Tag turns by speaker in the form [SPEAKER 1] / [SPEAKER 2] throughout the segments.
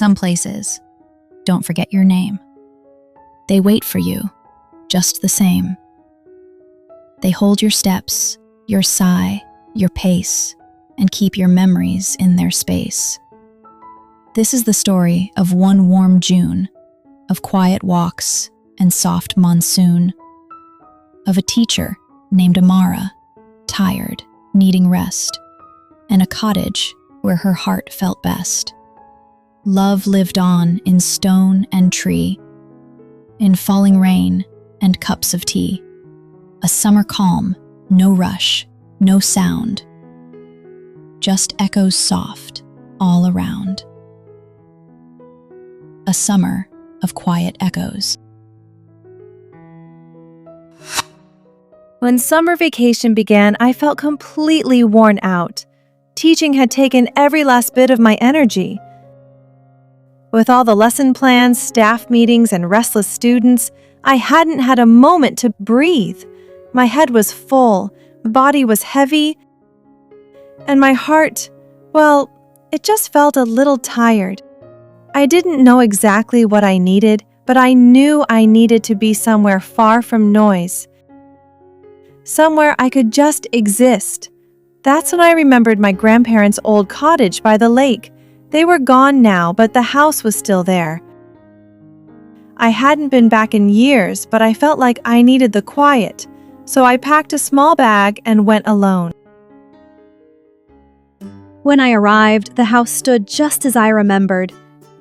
[SPEAKER 1] Some places don't forget your name. They wait for you, just the same. They hold your steps, your sigh, your pace, and keep your memories in their space. This is the story of one warm June, of quiet walks and soft monsoon, of a teacher named Amara, tired, needing rest, and a cottage where her heart felt best. Love lived on in stone and tree, in falling rain and cups of tea. A summer calm, no rush, no sound, just echoes soft all around. A summer of quiet echoes.
[SPEAKER 2] When summer vacation began, I felt completely worn out. Teaching had taken every last bit of my energy. With all the lesson plans, staff meetings, and restless students, I hadn't had a moment to breathe. My head was full, my body was heavy, and my heart, well, it just felt a little tired. I didn't know exactly what I needed, but I knew I needed to be somewhere far from noise. Somewhere I could just exist. That's when I remembered my grandparents' old cottage by the lake. They were gone now, but the house was still there. I hadn't been back in years, but I felt like I needed the quiet, so I packed a small bag and went alone. When I arrived, the house stood just as I remembered,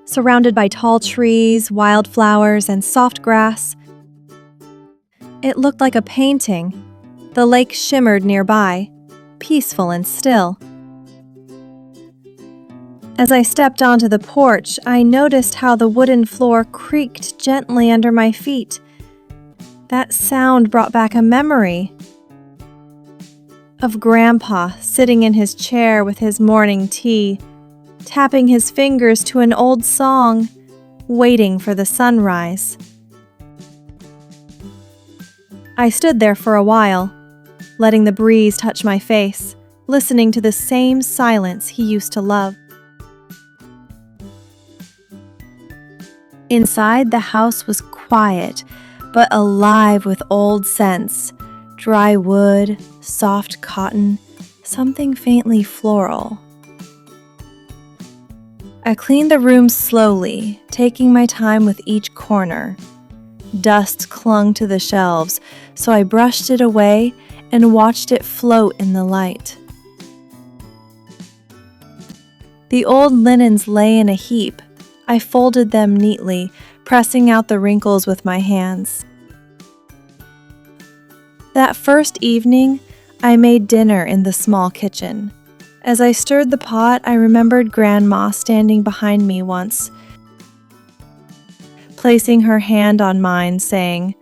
[SPEAKER 2] surrounded by tall trees, wildflowers, and soft grass. It looked like a painting. The lake shimmered nearby, peaceful and still. As I stepped onto the porch, I noticed how the wooden floor creaked gently under my feet. That sound brought back a memory of Grandpa sitting in his chair with his morning tea, tapping his fingers to an old song, waiting for the sunrise. I stood there for a while, letting the breeze touch my face, listening to the same silence he used to love. Inside, the house was quiet, but alive with old scents. Dry wood, soft cotton, something faintly floral. I cleaned the room slowly, taking my time with each corner. Dust clung to the shelves, so I brushed it away and watched it float in the light. The old linens lay in a heap. I folded them neatly, pressing out the wrinkles with my hands. That first evening, I made dinner in the small kitchen. As I stirred the pot, I remembered Grandma standing behind me once, placing her hand on mine, saying,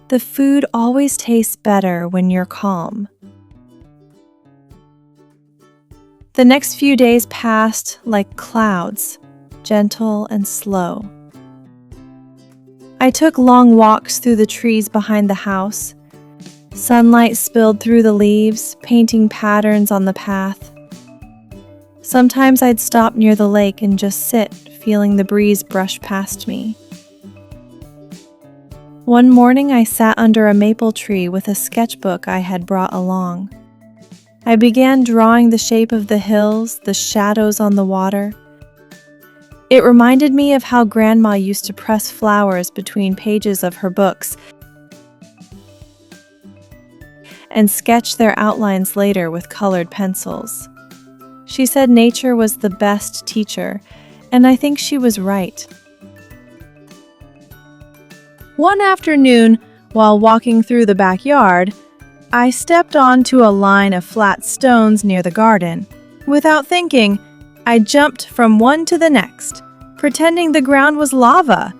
[SPEAKER 2] "The food always tastes better when you're calm." The next few days passed like clouds, gentle and slow. I took long walks through the trees behind the house. Sunlight spilled through the leaves, painting patterns on the path. Sometimes I'd stop near the lake and just sit, feeling the breeze brush past me. One morning I sat under a maple tree with a sketchbook I had brought along. I began drawing the shape of the hills, the shadows on the water. It reminded me of how Grandma used to press flowers between pages of her books and sketch their outlines later with colored pencils. She said nature was the best teacher, and I think she was right. One afternoon, while walking through the backyard, I stepped onto a line of flat stones near the garden. Without thinking, I jumped from one to the next, pretending the ground was lava.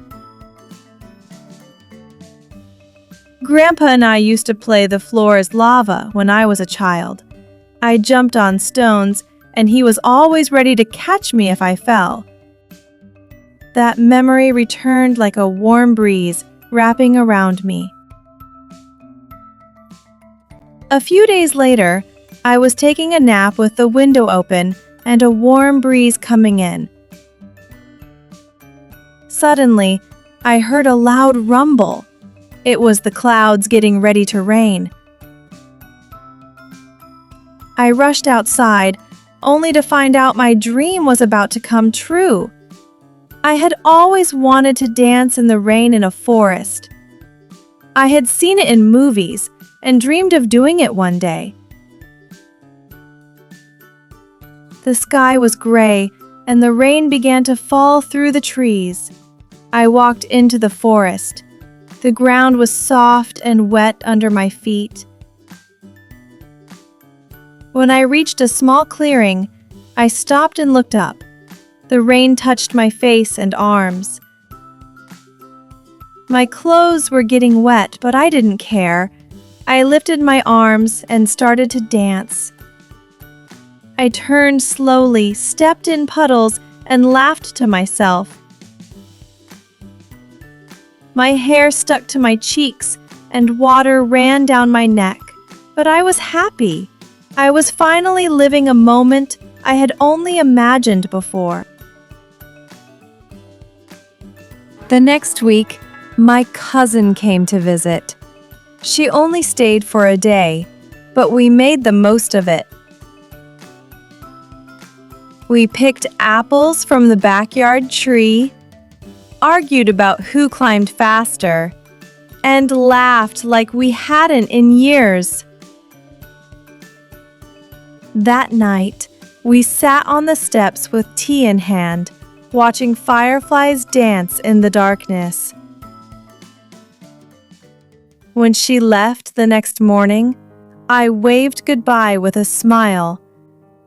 [SPEAKER 2] Grandpa and I used to play the floor is lava when I was a child. I jumped on stones, and he was always ready to catch me if I fell. That memory returned like a warm breeze, wrapping around me. A few days later, I was taking a nap with the window open and a warm breeze coming in. Suddenly, I heard a loud rumble. It was the clouds getting ready to rain. I rushed outside, only to find out my dream was about to come true. I had always wanted to dance in the rain in a forest. I had seen it in movies and dreamed of doing it one day. The sky was gray, and the rain began to fall through the trees. I walked into the forest. The ground was soft and wet under my feet. When I reached a small clearing, I stopped and looked up. The rain touched my face and arms. My clothes were getting wet, but I didn't care. I lifted my arms and started to dance. I turned slowly, stepped in puddles, and laughed to myself. My hair stuck to my cheeks, and water ran down my neck, but I was happy. I was finally living a moment I had only imagined before. The next week, my cousin came to visit. She only stayed for a day, but we made the most of it. We picked apples from the backyard tree, argued about who climbed faster, and laughed like we hadn't in years. That night, we sat on the steps with tea in hand, watching fireflies dance in the darkness. When she left the next morning, I waved goodbye with a smile,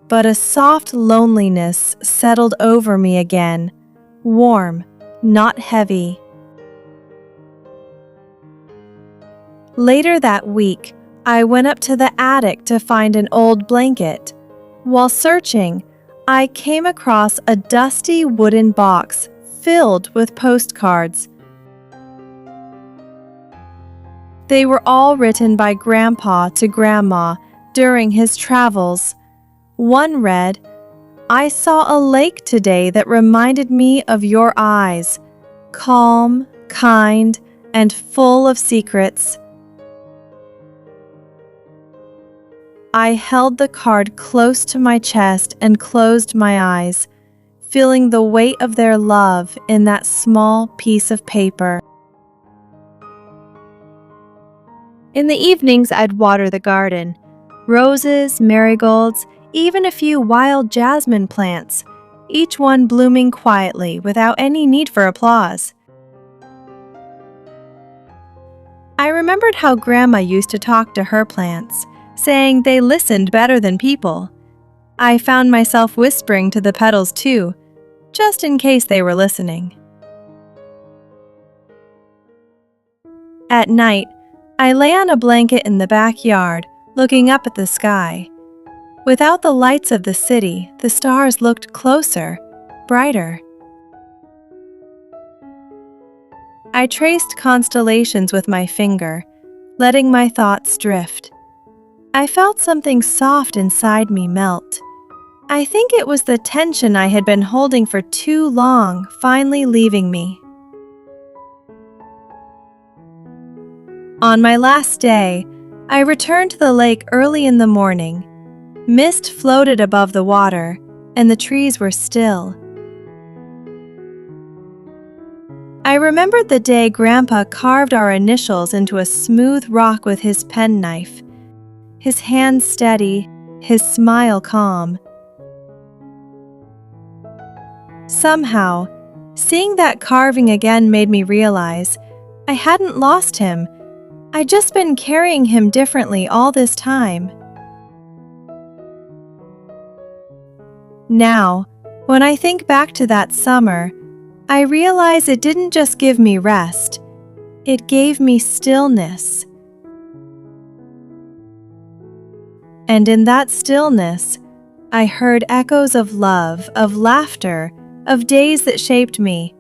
[SPEAKER 2] but a soft loneliness settled over me again, warm, not heavy. Later that week, I went up to the attic to find an old blanket. While searching, I came across a dusty wooden box filled with postcards. They were all written by Grandpa to Grandma during his travels. One read, "I saw a lake today that reminded me of your eyes, calm, kind, and full of secrets." I held the card close to my chest and closed my eyes, feeling the weight of their love in that small piece of paper. In the evenings, I'd water the garden. Roses, marigolds, even a few wild jasmine plants, each one blooming quietly without any need for applause. I remembered how Grandma used to talk to her plants, saying they listened better than people. I found myself whispering to the petals too, just in case they were listening. At night, I lay on a blanket in the backyard, looking up at the sky. Without the lights of the city, the stars looked closer, brighter. I traced constellations with my finger, letting my thoughts drift. I felt something soft inside me melt. I think it was the tension I had been holding for too long finally leaving me. On my last day, I returned to the lake early in the morning. Mist floated above the water, and the trees were still. I remembered the day Grandpa carved our initials into a smooth rock with his penknife. His hand steady, his smile calm. Somehow, seeing that carving again made me realize I hadn't lost him. I'd just been carrying him differently all this time. Now, when I think back to that summer, I realize it didn't just give me rest, it gave me stillness. And in that stillness, I heard echoes of love, of laughter, of days that shaped me.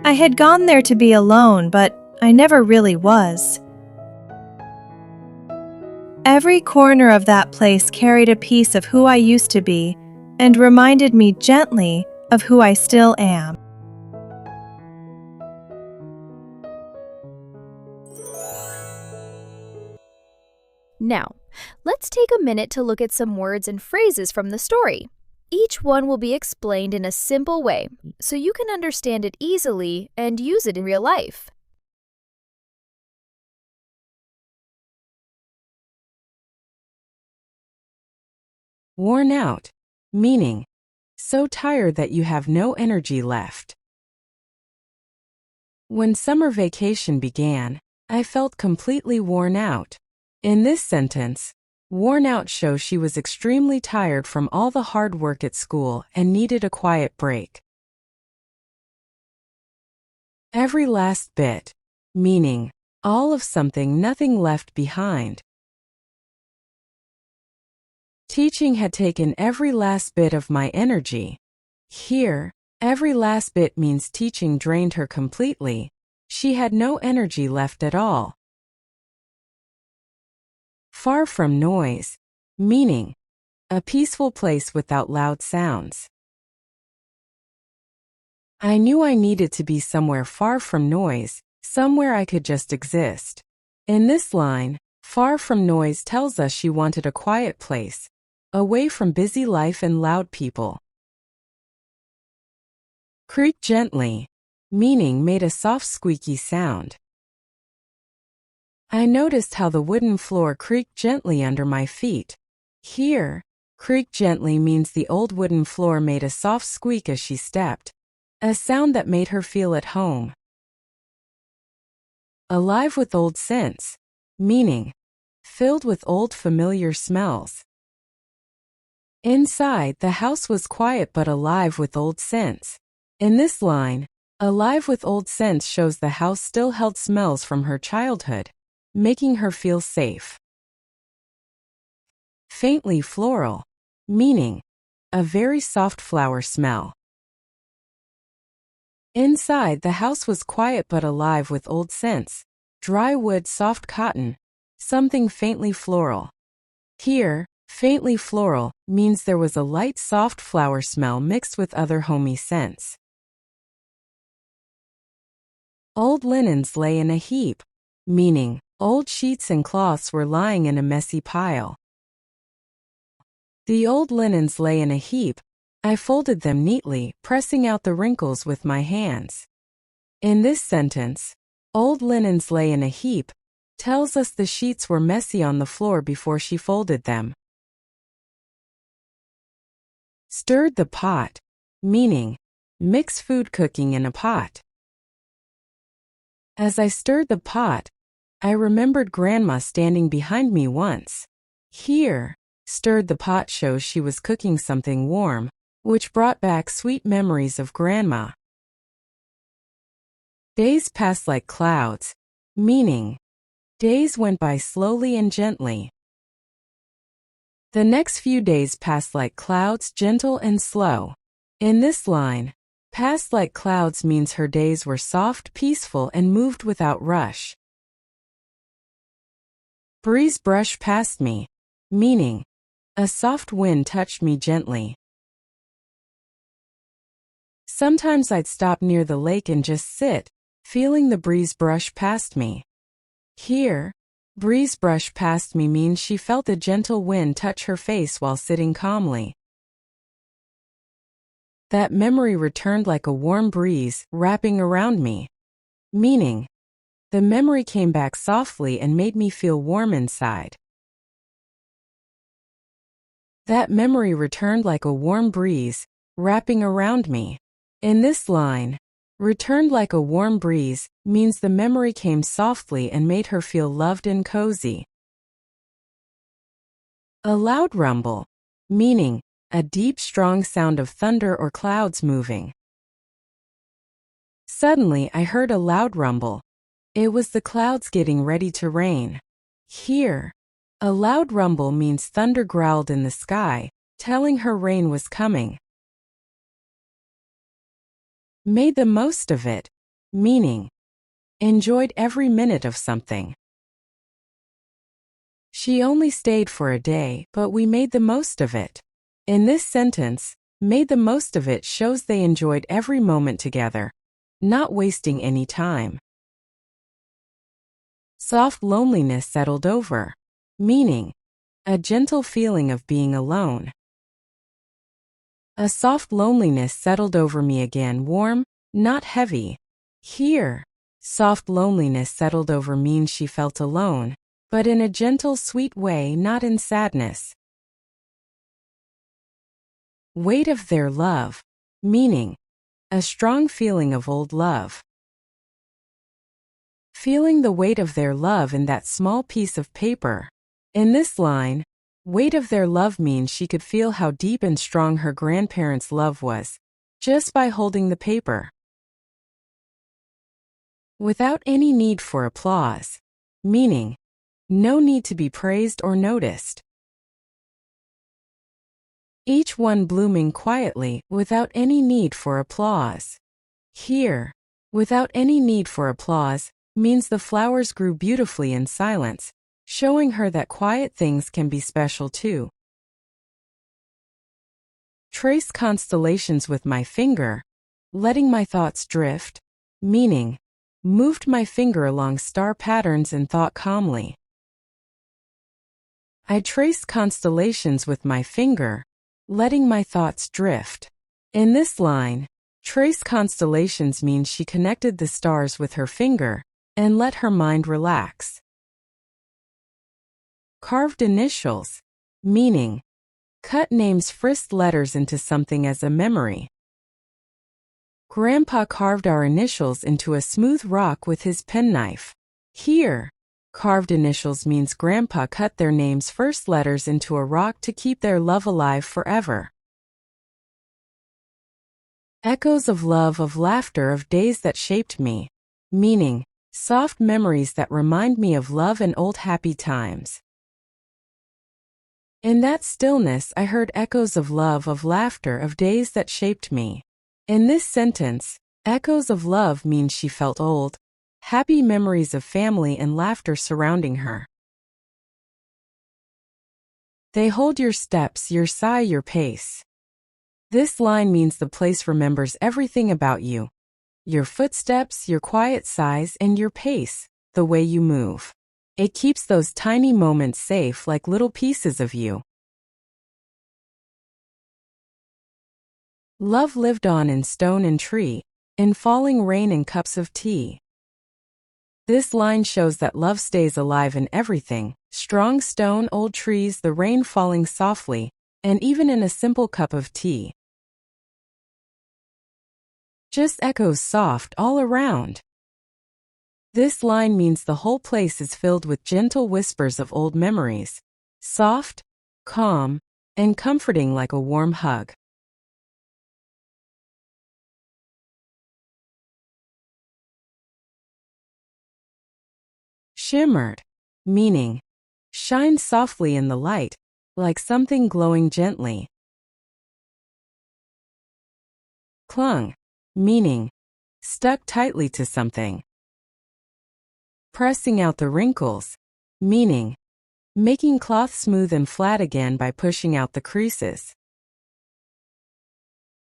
[SPEAKER 2] I had gone there to be alone, but I never really was. Every corner of that place carried a piece of who I used to be and reminded me gently of who I still am.
[SPEAKER 3] Now, let's take a minute to look at some words and phrases from the story. Each one will be explained in a simple way, so you can understand it easily and use it in real life.
[SPEAKER 4] Worn out, meaning so tired that you have no energy left. When summer vacation began, I felt completely worn out. In this sentence, worn out shows she was extremely tired from all the hard work at school and needed a quiet break. Every last bit, meaning all of something, nothing left behind. Teaching had taken every last bit of my energy. Here, every last bit means teaching drained her completely. She had no energy left at all. Far from noise, meaning a peaceful place without loud sounds. I knew I needed to be somewhere far from noise, somewhere I could just exist. In this line, far from noise tells us she wanted a quiet place, away from busy life and loud people. Creak gently, meaning made a soft squeaky sound. I noticed how the wooden floor creaked gently under my feet. Here, creak gently means the old wooden floor made a soft squeak as she stepped, a sound that made her feel at home. Alive with old scents, meaning filled with old familiar smells. Inside, the house was quiet but alive with old scents. In this line, alive with old scents shows the house still held smells from her childhood, making her feel safe. Faintly floral, meaning a very soft flower smell. Inside, the house was quiet but alive with old scents, dry wood, soft cotton, something faintly floral. Here, faintly floral means there was a light, soft flower smell mixed with other homey scents. Old linens lay in a heap, meaning old sheets and cloths were lying in a messy pile. The old linens lay in a heap. I folded them neatly, pressing out the wrinkles with my hands. In this sentence, old linens lay in a heap tells us the sheets were messy on the floor before she folded them. Stirred the pot, meaning mix food cooking in a pot. As I stirred the pot, I remembered Grandma standing behind me once. Here, stirred the pot shows she was cooking something warm, which brought back sweet memories of Grandma. Days passed like clouds, meaning days went by slowly and gently. The next few days passed like clouds, gentle and slow. In this line, passed like clouds means her days were soft, peaceful, and moved without rush. Breeze brushed past me, meaning a soft wind touched me gently. Sometimes I'd stop near the lake and just sit, feeling the breeze brush past me. Here, breeze brush past me means she felt the gentle wind touch her face while sitting calmly. That memory returned like a warm breeze wrapping around me, meaning the memory came back softly and made me feel warm inside. That memory returned like a warm breeze wrapping around me. In this line, returned like a warm breeze means the memory came softly and made her feel loved and cozy. A loud rumble, meaning a deep, strong sound of thunder or clouds moving. Suddenly, I heard a loud rumble. It was the clouds getting ready to rain. Here, a loud rumble means thunder growled in the sky, telling her rain was coming. Made the most of it, meaning enjoyed every minute of something. She only stayed for a day, but we made the most of it. In this sentence, made the most of it shows they enjoyed every moment together, not wasting any time. Soft loneliness settled over, meaning a gentle feeling of being alone. A soft loneliness settled over me again, warm, not heavy. Here, soft loneliness settled over means she felt alone, but in a gentle, sweet way, not in sadness. Weight of their love, meaning a strong feeling of old love. Feeling the weight of their love in that small piece of paper. In this line, weight of their love means she could feel how deep and strong her grandparents' love was, just by holding the paper. Without any need for applause, meaning no need to be praised or noticed. Each one blooming quietly, without any need for applause. Here, without any need for applause, means the flowers grew beautifully in silence, showing her that quiet things can be special too. Trace constellations with my finger, letting my thoughts drift, meaning moved my finger along star patterns and thought calmly. I traced constellations with my finger, letting my thoughts drift. In this line, trace constellations means she connected the stars with her finger and let her mind relax. Carved initials, meaning cut names, first letters into something as a memory. Grandpa carved our initials into a smooth rock with his penknife. Here, carved initials means Grandpa cut their names' first letters into a rock to keep their love alive forever. Echoes of love, of laughter, of days that shaped me, meaning soft memories that remind me of love and old happy times. In that stillness I heard echoes of love, of laughter, of days that shaped me. In this sentence, echoes of love means she felt old, happy memories of family and laughter surrounding her. They hold your steps, your sigh, your pace. This line means the place remembers everything about you. Your footsteps, your quiet sighs, and your pace, the way you move. It keeps those tiny moments safe like little pieces of you. Love lived on in stone and tree, in falling rain and cups of tea. This line shows that love stays alive in everything, strong stone, old trees, the rain falling softly, and even in a simple cup of tea. Just echoes soft all around. This line means the whole place is filled with gentle whispers of old memories, soft, calm, and comforting like a warm hug. Shimmered, meaning shined softly in the light, like something glowing gently. Clung, meaning stuck tightly to something. Pressing out the wrinkles, meaning making cloth smooth and flat again by pushing out the creases.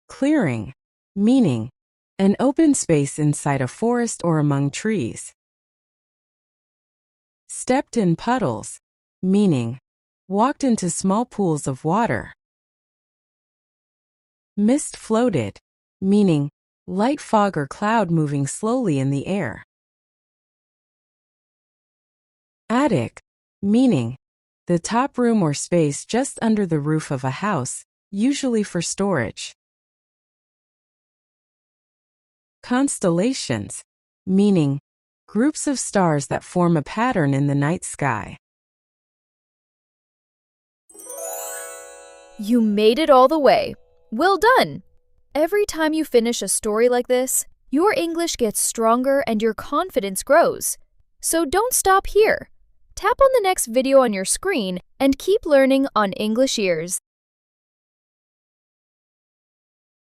[SPEAKER 4] Clearing, meaning an open space inside a forest or among trees. Stepped in puddles, meaning walked into small pools of water. Mist floated, meaning light fog or cloud moving slowly in the air. Attic, meaning the top room or space just under the roof of a house, usually for storage. Constellations, meaning groups of stars that form a pattern in the night sky.
[SPEAKER 3] You made it all the way. Well done! Every time you finish a story like this, your English gets stronger and your confidence grows. So don't stop here. Tap on the next video on your screen and keep learning on English Ears.